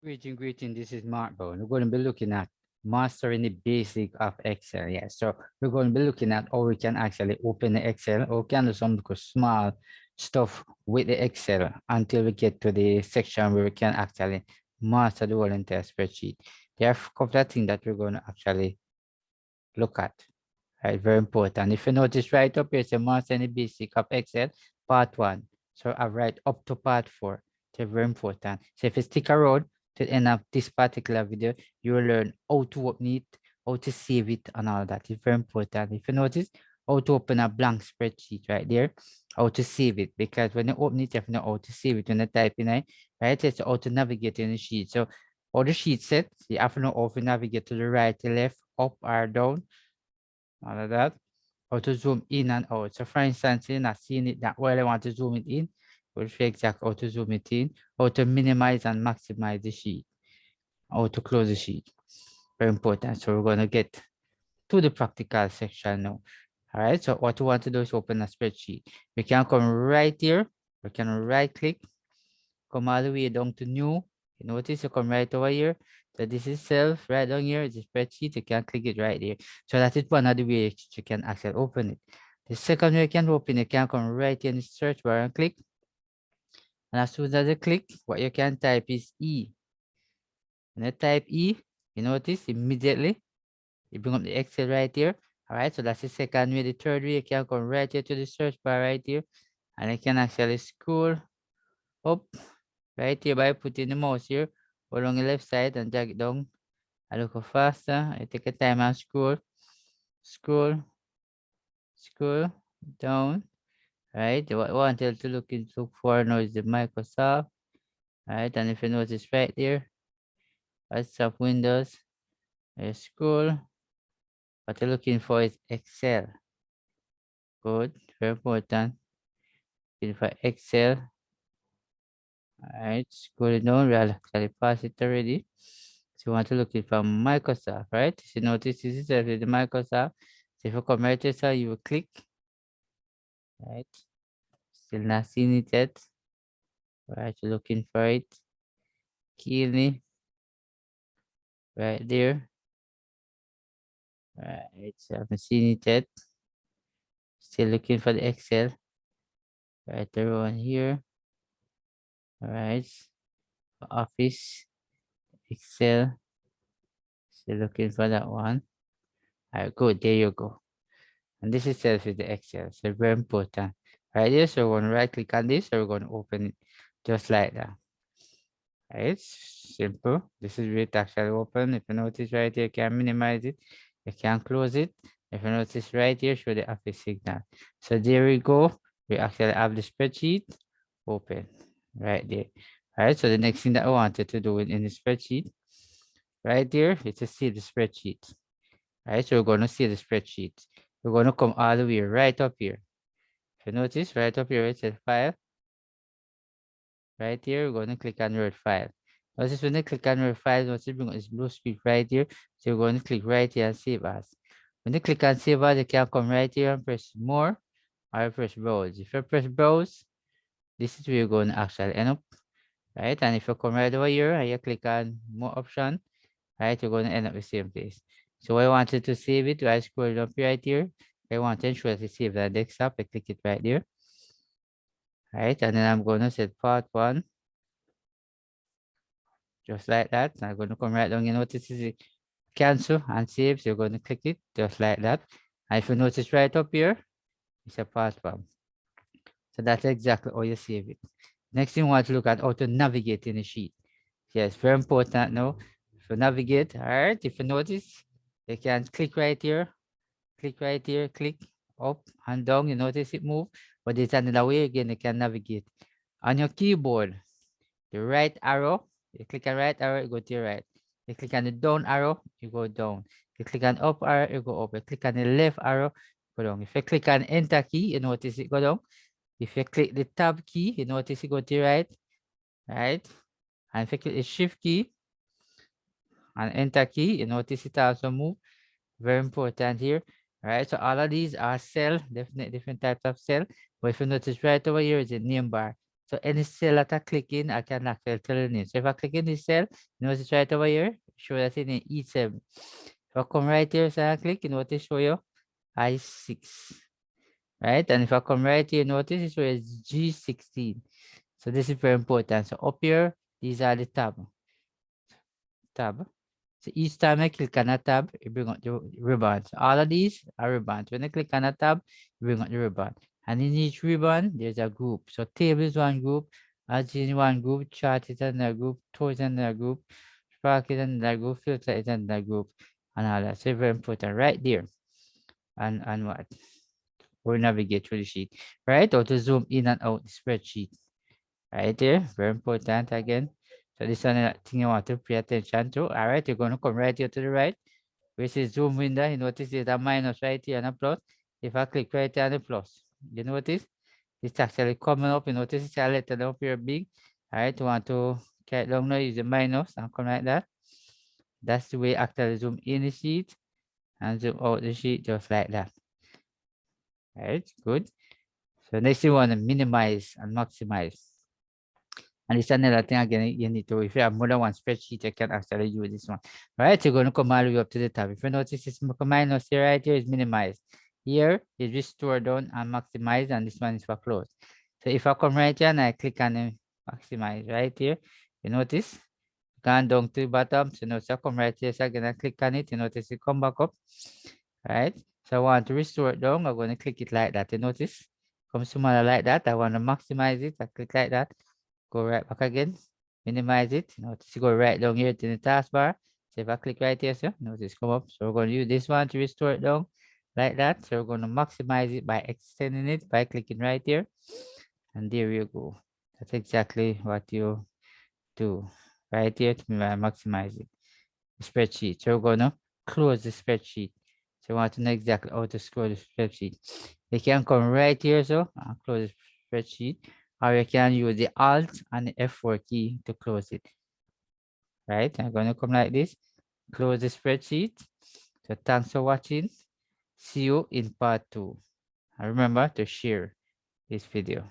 Greeting. This is Mark Bone. We're going to be looking at mastering the basic of Excel. Yeah, so we're going to be looking at how we can actually open the Excel or can do some small stuff with the Excel until we get to the section where we can actually master the whole entire spreadsheet. There are a couple of things that we're going to actually look at. Right, very important. If you notice right up here, it's a mastering the basic of Excel, part 1. So I write up to part 4. It's very important. So if you stick around to the end of this particular video, you will learn how to open it, how to save it, and all that. It's very important. If you notice, how to open a blank spreadsheet right there, how to save it, because when you open it, you have to know how to save it when you type in it, right? It's how to navigate in the sheet. So all the sheet set, you have to know how to navigate to the right, to left, up or down, all of that, how to zoom in and out. So for instance, you're not seeing it that well, I want to zoom it in, we'll show exactly how to zoom it in, how to minimize and maximize the sheet, how to close the sheet. Very important. So we're going to get to the practical section now. All right, so what we want to do is open a spreadsheet. We can come right here, we can right click, come all the way down to new. You notice you come right over here. So this is self right down here, it's a spreadsheet. You can click it right there. So that is one of the ways you can actually open it. The second way you can open it, you can come right here in the search bar and click. And as soon as you click, what you can type is E. When you type E, you notice immediately you bring up the Excel right here. All right, so that's the second way. The third way, you can come right here to the search bar right here, and you can actually scroll up right here by putting the mouse here along the left side and drag it down a little faster. I take a time and scroll down. Right, what I wanted to look for now is the Microsoft. Right, and if you notice right there, Microsoft Windows, scroll. What you're looking for is Excel. Good, very important. Looking for Excel. Alright, scroll down. We actually passed it already. So you want to look it for Microsoft, right? So notice this is the Microsoft. So if you come right here, so you will click. Right. Still not seeing it yet. Right, you're looking for it. Keenly. Right there. Right, so I haven't seen it yet. Still looking for the Excel. Right, the one here. Alright. Office. Excel. Still looking for that one. Alright, good. There you go. And this itself is the Excel. So very important. Right here. So we're going to right click on this. So we're going to open it just like that. It's simple. This is where it actually open. If you notice right here, you can minimize it. You can close it. If you notice right here, show the office signal. So there we go. We actually have the spreadsheet open right there. All right. So the next thing that I wanted to do in the spreadsheet right there is to see the spreadsheet. All right. So we're going to see the spreadsheet. We're going to come all the way right up here. If you notice right up here, it says file. Right here, we're going to click on Word file. Notice when you click on Word file, notice bring up this blue screen right here. So you're going to click right here and save as. When you click on save as, you can come right here and press more or press browse. If you press browse, this is where you're going to actually end up. Right? And if you come right over here and you click on more option, right, you're going to end up the same place. So I wanted to save it. I scroll up right here. I want to ensure to save the desktop. I click it right there. Right, and then I'm going to set part 1. Just like that. I'm going to come right down. You notice is cancel and save. So you're going to click it just like that. And if you notice right up here, it's a platform. So that's exactly how you save it. Next thing we want to look at how to navigate in the sheet. Yes, very important now. If you navigate, all right, if you notice, you can click right here, click up and down. You notice it move, but there's another way again you can navigate. On your keyboard, the right arrow, you click on right arrow, you go to your right. You click on the down arrow, you go down. You click on up arrow, you go up. You click on the left arrow, go down. If you click on enter key, you notice it go down. If you click the tab key, you notice it go to your right, right? And if you click the shift key and enter key, you notice it also move. Very important here. Right, so all of these are cell, different types of cell. But if you notice right over here is a name bar. So any cell that I click in, I can actually tell the name. So if I click in this cell, notice right over here, show that in E7. If I come right here, so I click, you notice show you I6. Right? And if I come right here, notice it shows G16. So this is very important. So up here, these are the tab. So each time I click on a tab, it brings up the ribbon. So all of these are ribbons. When I click on a tab, it brings up the ribbon. And in each ribbon, there's a group. So table is one group, algebra is one group, chart is another group, tool is another group, spark is another group, filter is another group, and all that. So very important right there. And what? We'll navigate through the sheet. Right? Or to zoom in and out the spreadsheet. Right there, very important again. So this is another thing you want to pay attention to. All right, you're going to come right here to the right, which is zoom window. You notice there's a minus right here and a plus. If I click right here on the plus, you notice it's actually coming up. You notice it's a letter down here big. All right, you want to get down now, use the minus and come like that. That's the way actually zoom in the sheet and zoom out the sheet just like that. All right, good. So next you want to minimize and maximize. And it's another thing again, you need to, if you have more than one spreadsheet, you can actually use this one. All right, you're going to come all the way up to the top. If you notice this minus here, right here is minimize. Here is restore down and maximize, and this one is for close. So if I come right here and I click on maximize right here, you notice, gone down to the bottom. So now, so I come right here, so I'm going to click on it, you notice it come back up. All right, so I want to restore it down, I'm going to click it like that. You notice, come smaller like that. I want to maximize it, I click like that. Go right back again, minimize it. Notice you go right down here to the taskbar. So if I click right here, so notice come up. So we're going to use this one to restore it down like that. So we're going to maximize it by extending it by clicking right here. And there you go. That's exactly what you do right here to maximize it. The spreadsheet. So we're going to close the spreadsheet. So you want to know exactly how to scroll the spreadsheet. You can come right here, so and close the spreadsheet. Or you can use the Alt and the F4 key to close it. Right? I'm going to come like this, close the spreadsheet. So thanks for watching. See you in part 2. And remember to share this video.